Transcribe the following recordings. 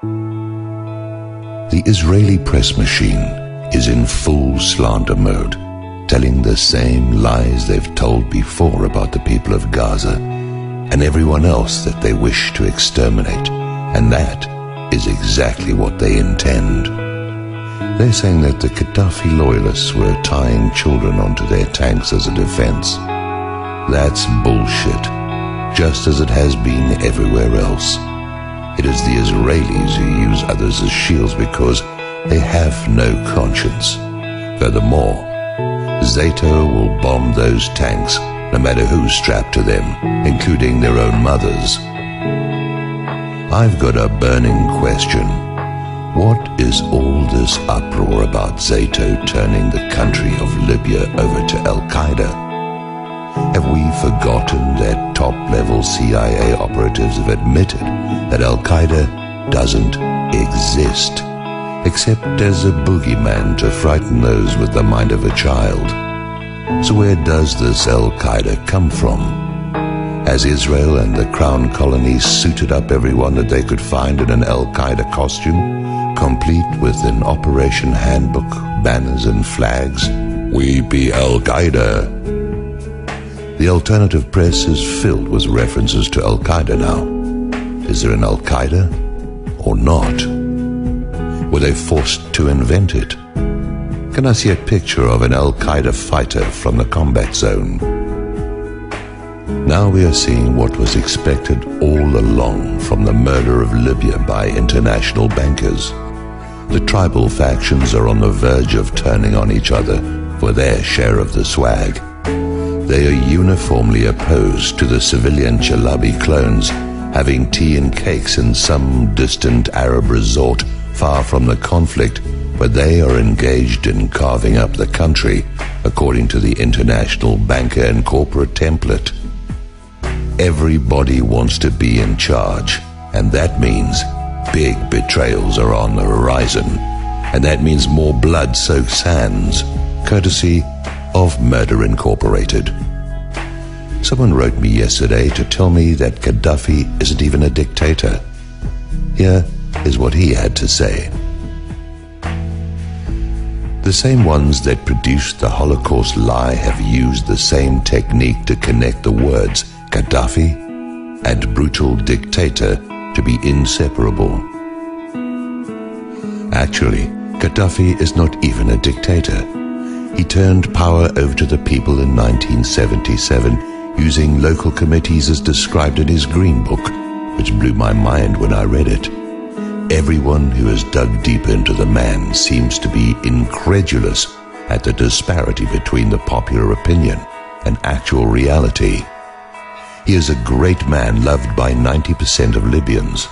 The Israeli press machine is in full slander mode, telling the same lies they've told before about the people of Gaza and everyone else that they wish to exterminate, and that is exactly what they intend. They're saying that the Gaddafi loyalists were tying children onto their tanks as a defense. That's bullshit, just as it has been everywhere else. It is the Israelis who use others as shields because they have no conscience. Furthermore, Zato will bomb those tanks no matter who's strapped to them, including their own mothers. I've got a burning question. What is all this uproar about Zato turning the country of Libya over to Al-Qaeda? Have we forgotten that top-level CIA operatives have admitted that Al-Qaeda doesn't exist, except as a boogeyman to frighten those with the mind of a child? So where does this Al-Qaeda come from? Has Israel and the Crown Colonies suited up everyone that they could find in an Al-Qaeda costume, complete with an operation handbook, banners and flags? We be Al-Qaeda. The alternative press is filled with references to Al-Qaeda now. Is there an Al-Qaeda or not? Were they forced to invent it? Can I see a picture of an Al-Qaeda fighter from the combat zone? Now we are seeing what was expected all along from the murder of Libya by international bankers. The tribal factions are on the verge of turning on each other for their share of the swag. They are uniformly opposed to the civilian Chalabi clones having tea and cakes in some distant Arab resort far from the conflict, but they are engaged in carving up the country according to the international banker and corporate template. Everybody wants to be in charge, and that means big betrayals are on the horizon, and that means more blood-soaked sands, courtesy of Murder Incorporated. Someone wrote me yesterday to tell me that Gaddafi isn't even a dictator. Here is what he had to say. The same ones that produced the Holocaust lie have used the same technique to connect the words Gaddafi and brutal dictator to be inseparable. Actually, Gaddafi is not even a dictator. He turned power over to the people in 1977 using local committees as described in his Green Book, which blew my mind when I read it. Everyone who has dug deep into the man seems to be incredulous at the disparity between the popular opinion and actual reality. He is a great man loved by 90% of Libyans.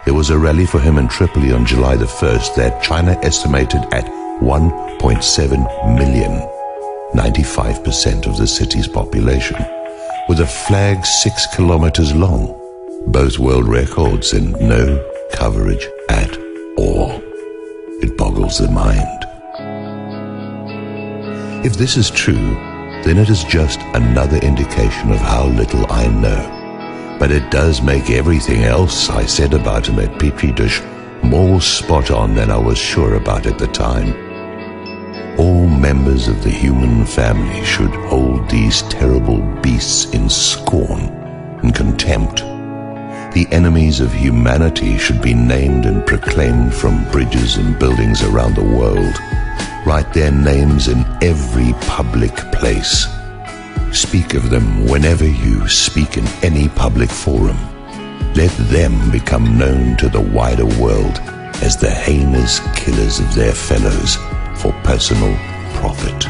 There was a rally for him in Tripoli on July the 1st that China estimated at 1.7 million, 95% of the city's population, with a flag 6 kilometers long, both world records and no coverage at all. It boggles the mind. If this is true, then it is just another indication of how little I know. But it does make everything else I said about him at Petri Dish more spot on than I was sure about at the time. All members of the human family should hold these terrible beasts in scorn and contempt. The enemies of humanity should be named and proclaimed from bridges and buildings around the world. Write their names in every public place. Speak of them whenever you speak in any public forum. Let them become known to the wider world as the heinous killers of their fellows for personal profit.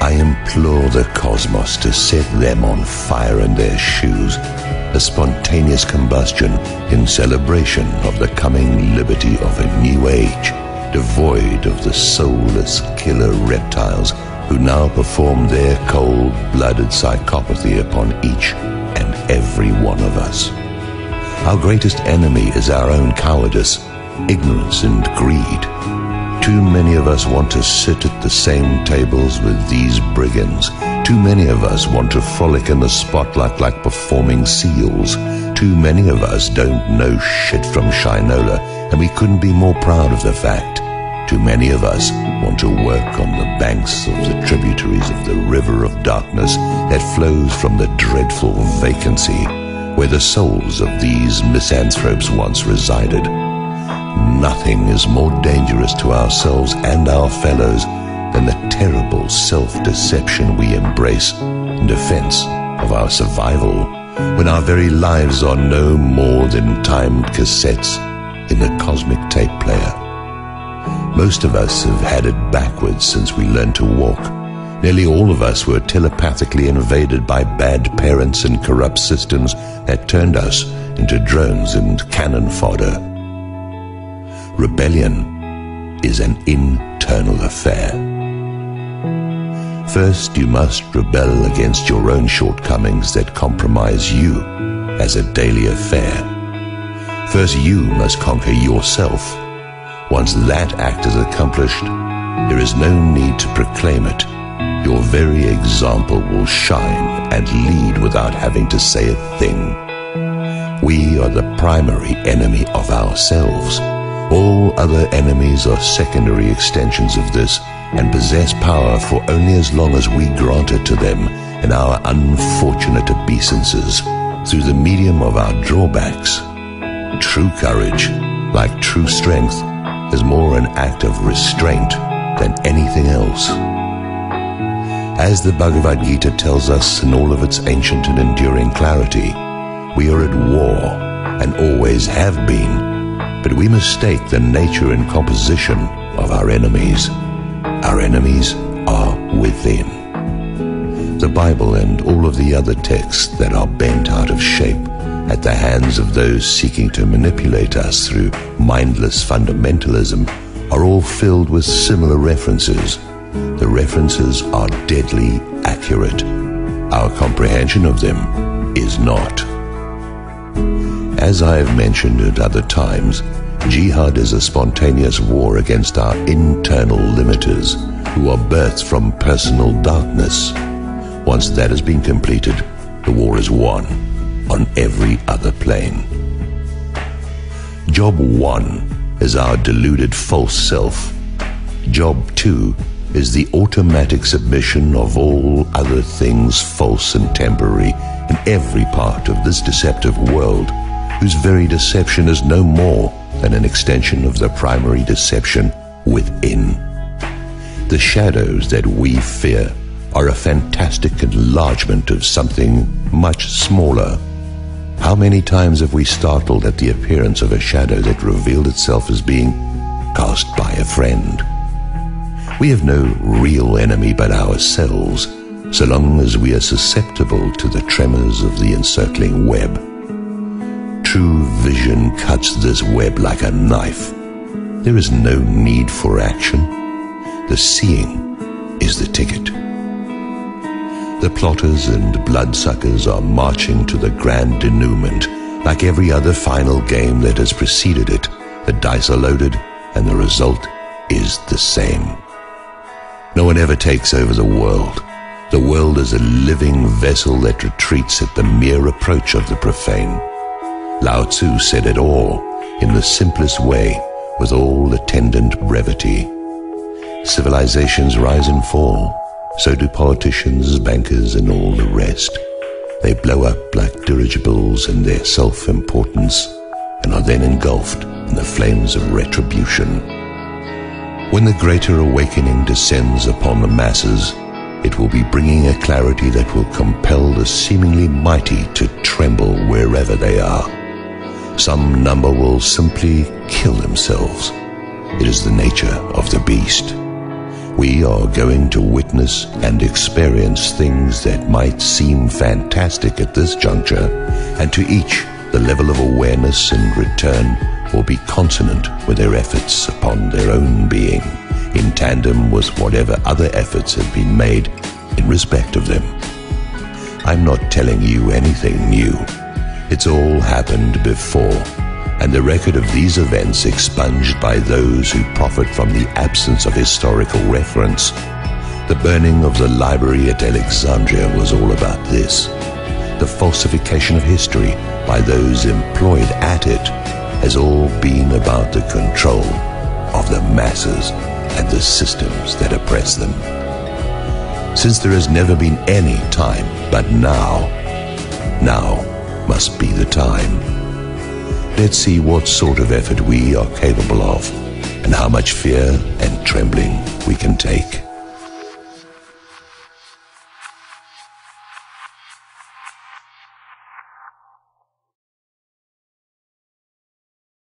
I implore the cosmos to set them on fire in their shoes, a spontaneous combustion in celebration of the coming liberty of a new age, devoid of the soulless killer reptiles who now perform their cold-blooded psychopathy upon each and every one of us. Our greatest enemy is our own cowardice, ignorance and greed. Too many of us want to sit at the same tables with these brigands. Too many of us want to frolic in the spotlight like performing seals. too many of us don't know shit from Shinola, and we couldn't be more proud of the fact. Too many of us want to work on the banks of the tributaries of the river of darkness that flows from the dreadful vacancy where the souls of these misanthropes once resided. Nothing is more dangerous to ourselves and our fellows than the terrible self-deception we embrace in defense of our survival, when our very lives are no more than timed cassettes in the cosmic tape player. Most of us have had it backwards since we learned to walk. Nearly all of us were telepathically invaded by bad parents and corrupt systems that turned us into drones and cannon fodder. Rebellion is an internal affair. First, you must rebel against your own shortcomings that compromise you as a daily affair. First, you must conquer yourself. Once that act is accomplished, there is no need to proclaim it. Your very example will shine and lead without having to say a thing. We are the primary enemy of ourselves. All other enemies are secondary extensions of this and possess power for only as long as we grant it to them in our unfortunate obeisances through the medium of our drawbacks. True courage, like true strength, is more an act of restraint than anything else. As the Bhagavad Gita tells us in all of its ancient and enduring clarity, we are at war and always have been, but we mistake the nature and composition of our enemies. Our enemies are within. The Bible and all of the other texts that are bent out of shape at the hands of those seeking to manipulate us through mindless fundamentalism are all filled with similar references. The references are deadly accurate. Our comprehension of them is not. As I have mentioned at other times, jihad is a spontaneous war against our internal limiters, who are birthed from personal darkness. Once that has been completed, the war is won on every other plane. Job 1 is our deluded false self. Job 2 is the automatic submission of all other things false and temporary in every part of this deceptive world, whose very deception is no more than an extension of the primary deception within. The shadows that we fear are a fantastic enlargement of something much smaller. How many times have we startled at the appearance of a shadow that revealed itself as being cast by a friend? We have no real enemy but ourselves, so long as we are susceptible to the tremors of the encircling web. True vision cuts this web like a knife. There is no need for action. The seeing is the ticket. The plotters and bloodsuckers are marching to the grand denouement. Like every other final game that has preceded it, the dice are loaded and the result is the same. No one ever takes over the world. The world is a living vessel that retreats at the mere approach of the profane. Lao Tzu said it all in the simplest way, with all attendant brevity. Civilizations rise and fall. So do politicians, bankers, and all the rest. They blow up like dirigibles in their self-importance and are then engulfed in the flames of retribution. When the greater awakening descends upon the masses, it will be bringing a clarity that will compel the seemingly mighty to tremble wherever they are. Some number will simply kill themselves. It is the nature of the beast. We are going to witness and experience things that might seem fantastic at this juncture, and to each the level of awareness and return will be consonant with their efforts upon their own being, in tandem with whatever other efforts have been made in respect of them. I'm not telling you anything new. It's all happened before, and the record of these events expunged by those who profit from the absence of historical reference. The burning of the library at Alexandria was all about this. the falsification of history by those employed at it has all been about the control of the masses and the systems that oppress them. Since there has never been any time but now, now must be the time. Let's see what sort of effort we are capable of and how much fear and trembling we can take.